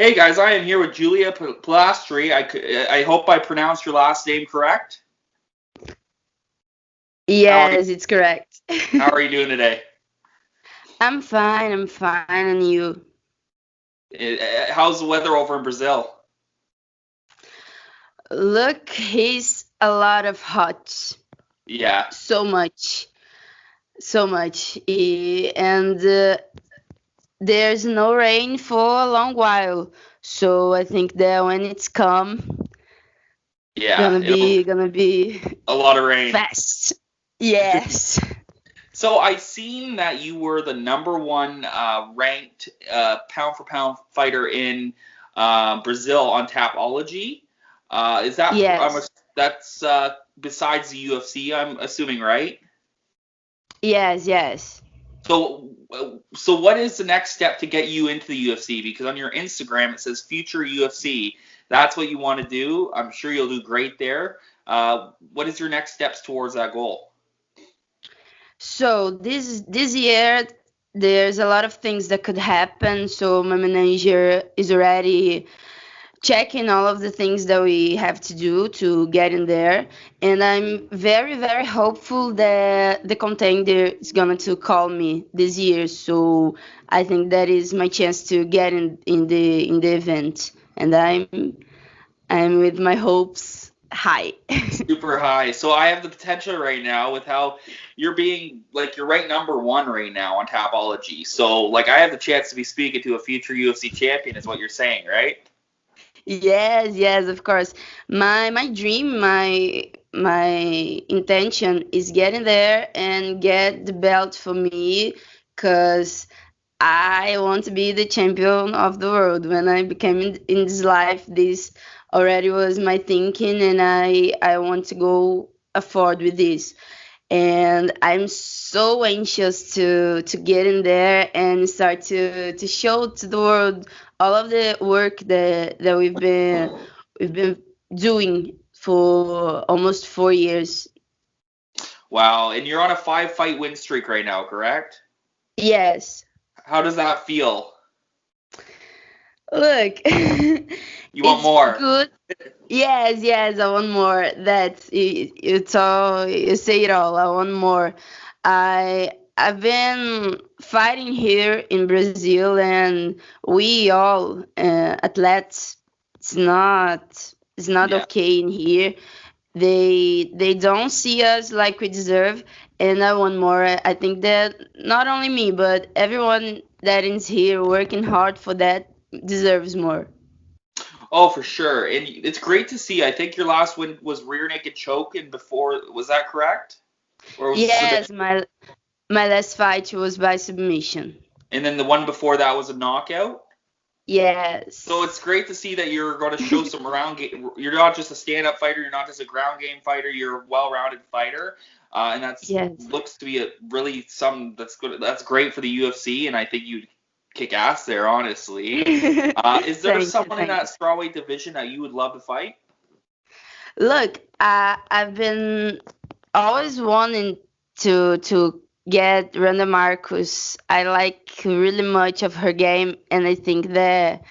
Hey guys, I am here with Julia Polastri. I hope I pronounced your last name correct. How are you, Yes, it's correct. how are you doing today? I'm fine, and you? How's the weather over in Brazil? Look, he's a lot of hot. Yeah, So much, so much. And there's no rain for a long while. So I think that when it's come, yeah, gonna be a lot of rain. fast. Yes. So I seen that you were the number one ranked pound for pound fighter in Brazil on Tapology. Is that Yes. that's besides the UFC? I'm assuming, right? Yes, yes. So what is the next step to get you into the UFC? Because on your Instagram it says future UFC. That's what you want to do. I'm sure you'll do great there. What is your next steps towards that goal? So this year there's a lot of things that could happen. So my manager is already checking all of the things that we have to do to get in there, and I'm very very hopeful that the contender is gonna to call me this year. So I think that is my chance to get in the event, and I'm with my hopes high. Super high. So I have the potential right now with how you're being like you're right number one right now on Tapology. So like I have the chance to be speaking to a future UFC champion, is what you're saying, right? Yes, yes, of course. My dream, my intention is getting there and get the belt for me, cause I want to be the champion of the world. When I became in this life, this already was my thinking, and I want to go forward with this. And I'm so anxious to get in there and start to show to the world all of the work that we've been doing for almost 4 years. Wow. And you're on a five-fight win streak right now, correct? Yes. How does that feel? Look, You want it's more? good. Yes, yes, I want more. That's it's all you say it all. I want more. I've been fighting here in Brazil, and we all athletes. It's not Yeah. okay in here. They don't see us like we deserve, and I want more. I think that not only me, but everyone that is here working hard for that deserves more. Oh, for sure. And it's great to see. I think your last win was rear naked choke, and before was that correct? Or was it submission? Yes, my last fight was by submission. And then the one before that was a knockout. So it's Yes. great to see that you're going to show some round game. You're not just a stand-up fighter. You're not just a ground game fighter. You're a well-rounded fighter, and that's Yes. looks to be a really some that's good. That's great for the UFC, and I think you'd kick ass there, honestly. Is there Thank you, someone in thank that you. strawweight division that you would love to fight? Look, I've been always wanting to get Randa Marcus. I like really much of her game, and I think that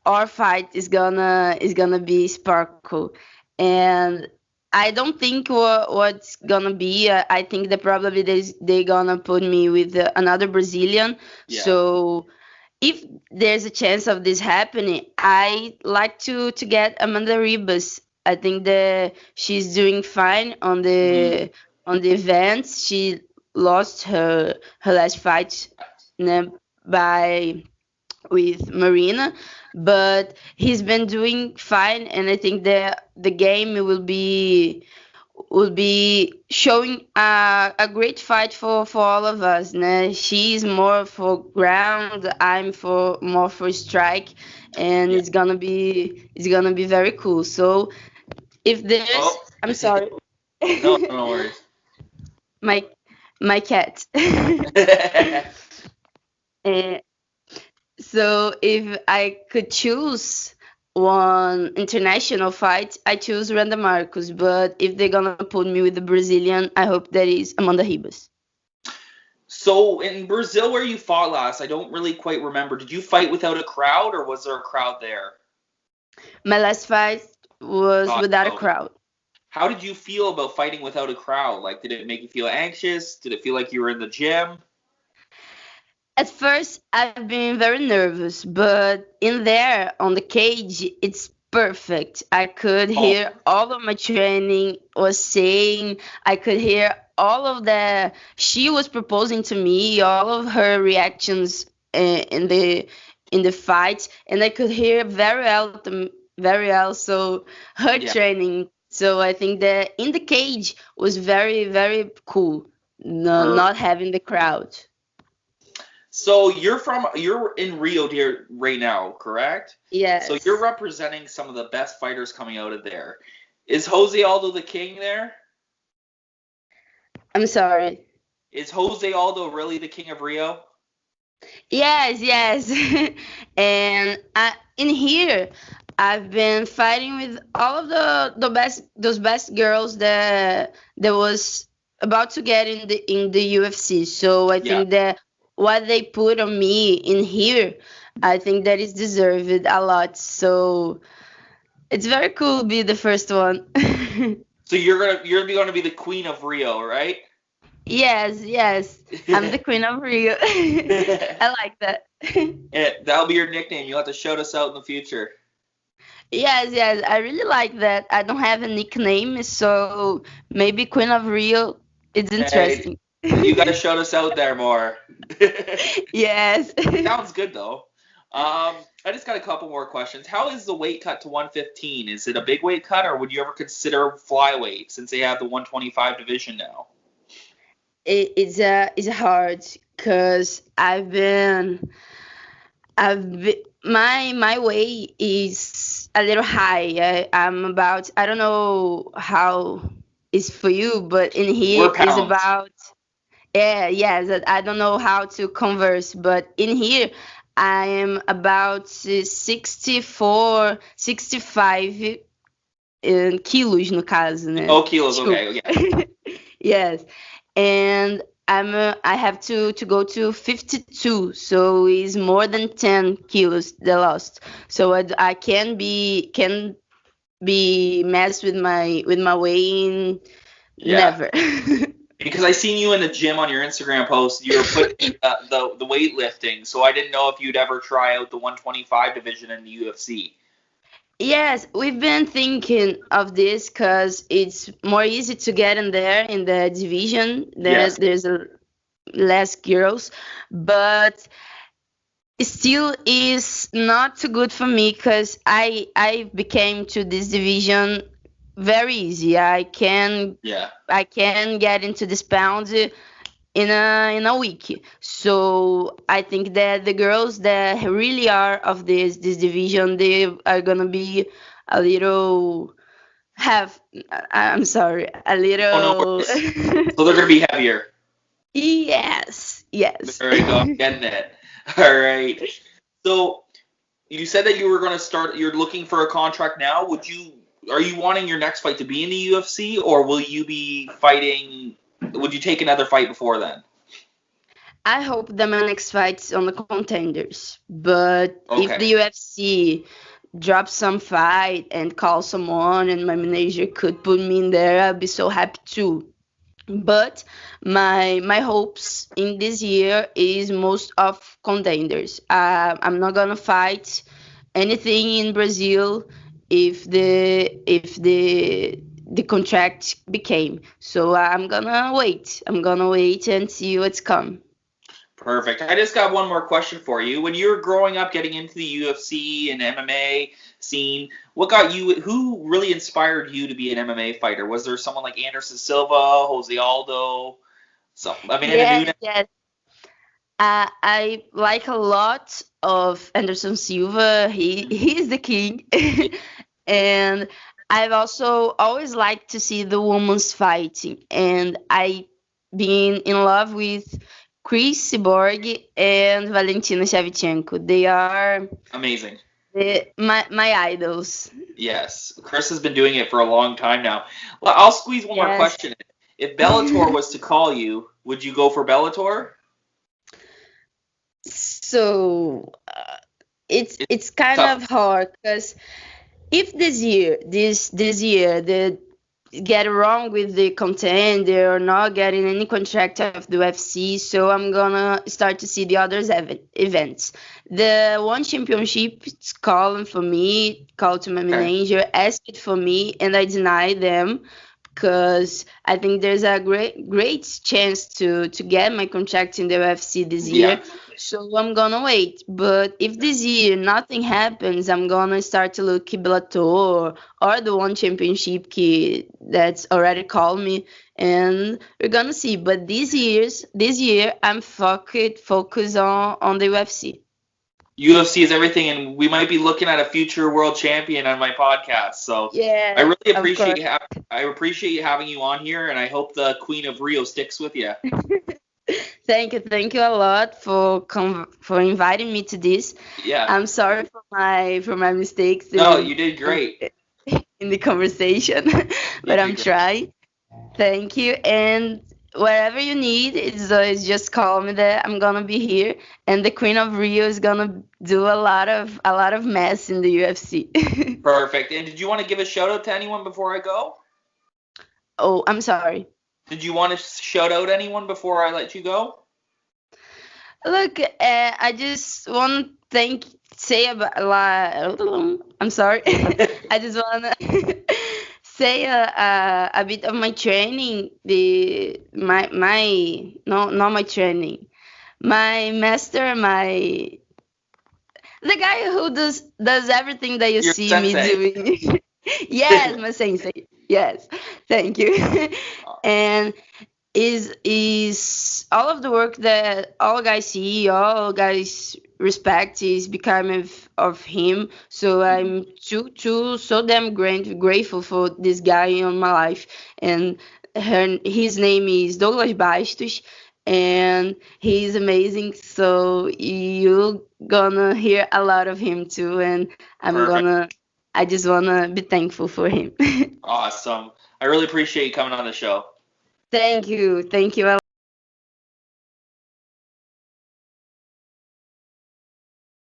our fight is gonna be sparkle. And I don't think what's gonna be. I think that probably they gonna put me with another Brazilian. Yeah. So if there's a chance of this happening, I like to get Amanda Ribas. I think that she's doing fine Hmm. on the events. She lost her last fight, né, by with Marina, but he's been doing fine, and I think that the game will be showing a great fight for all of us. Né? She's more for ground, I'm for more for strike, and Yeah. it's gonna be very cool. So if there's, Oh. I'm sorry, No, no worries. my my cat. Eh, so if I could choose one international fight, I choose Randa Marcos. But if they're gonna put me with the Brazilian, I hope that is Amanda Ribas. So in Brazil, where you fought last, I don't really quite remember. Did you fight without a crowd, or was there a crowd there? My last fight was Thought without a so. crowd. How did you feel about fighting without a crowd? Like, did it make you feel anxious? Did it feel like you were in the gym? At first, I've been very nervous, but in there on the cage, it's perfect. I could Oh, hear all of my training was saying. I could hear all of the she was proposing to me, all of her reactions in the fight, and I could hear very well. So her yeah. training. So I think that in the cage was very very cool. No, not Perfect. having the crowd. So you're in Rio de right now, correct? So you're Yes. representing some of the best fighters coming out of there. Is Jose Aldo the king there? I'm sorry. Is Jose Aldo really the king of Rio? Yes, yes. And in here, I've been fighting with all of those best girls that was about to get in the UFC. So I Yeah. think that what they put on me in here, I think that is deserved a lot. So it's very cool to be the first one. So you're gonna be the queen of Rio, right? Yes, yes. I'm the queen of Rio. I like that. That'll be your nickname. You'll have to shout us out in the future. Yes, yes, I really like that. I don't have a nickname, so maybe Queen of Rio is Hey, interesting. you gotta shout us out there more. Yes. Sounds good though. I just got a couple more questions. How is the weight cut to 115? Is it a big weight cut, or would you ever consider flyweight since they have the 125 division now? It's hard because my weight is a little high. I'm about, I don't know how it's for you, but in here We're is pounds. about. Yeah, yes, I don't know how to converse, but in here I am about 64, 65 quilos no caso, né? Oh, kilos. Desculpa. Okay. Yeah. Yes, and I have to go to 52, so it's more than 10 kilos the lost. So I can be messed with my weight Yeah. never. Because I seen you in the gym on your Instagram post. You were putting the weightlifting, so I didn't know if you'd ever try out the 125 division in the UFC. Yes, we've been thinking of this because it's more easy to get in there in the division. Yes. There's less girls, but it still is not too good for me because I became to this division very easy. Yeah. I can get into this pound in a week. So I think that the girls that really are of this division, they are gonna be a little have I'm sorry, a Oh, no little. worries. So they're gonna be heavier. Yes, yes. There you go. I'm getting it. All right. So you said that you were gonna start. You're looking for a contract now. Are you wanting your next fight to be in the UFC, or will you be fighting? Would you take another fight before then? I hope that my next fight's on the contenders. But if the Okay. UFC drops some fight and call someone and my manager could put me in there, I'll be so happy too. But my hopes in this year is most of contenders. I'm not gonna fight anything in Brazil if the contract became. So I'm gonna wait and see what's come. Perfect. I just got one more question for you. When you were growing up, getting into the UFC and MMA scene, what got you? Who really inspired you to be an MMA fighter? Was there someone like Anderson Silva, Jose Aldo, so Amanda Yes, Nunes? yes. I like a lot of Anderson Silva. He's the king. Yeah, And I've also always liked to see the women's fighting. And I been in love with Chris Cyborg and Valentina Shevchenko. They are amazing. my idols. Yes, Chris has been doing it for a long time now. Well, I'll squeeze one more Yes. question in. If Bellator was to call you, would you go for Bellator? So it's kind Tough. of hard because if this year the get wrong with the content, they're not getting any contract of the UFC, so I'm gonna start to see the others events. The one championship it's calling for me, called to my Okay. manager, asked for me, and I denied them because I think there's a great chance to get my contract in the UFC this Yeah. year. So I'm gonna wait. But if this year nothing happens, I'm gonna start to look Bellator or the one championship that's already called me, and we're gonna see. But this year I'm focused on the UFC. UFC is everything, and we might be looking at a future world champion on my podcast. So I Yeah, really of course. I appreciate you having you on here, and I hope the Queen of Rio sticks with you. Thank you a lot for inviting me to this. Yeah. I'm sorry for my mistakes No, in you did in, great. in the conversation, You but did I'm great. trying. Thank you, and wherever you need, it's just call me. That I'm gonna be here, and the Queen of Rio is gonna do a lot of mess in the UFC. Perfect. And did you want to give a shout out to anyone before I go? Oh, I'm sorry. Did you want to shout out anyone before I let you go? Look, I just want to say about I'm sorry. I just want to say a bit of my training. My no, not my training. My master, the guy who does everything that you Your see me sensei. doing. Yes, my sensei. Yes, thank you. And is all of the work that all guys see, all guys respect is becoming of him. So I'm too so damn grateful for this guy in my life. And his name is Douglas Bastos, and he's amazing. So you gonna hear a lot of him too, and Perfect. I just wanna be thankful for him. Awesome. I really appreciate you coming on the show. Thank you a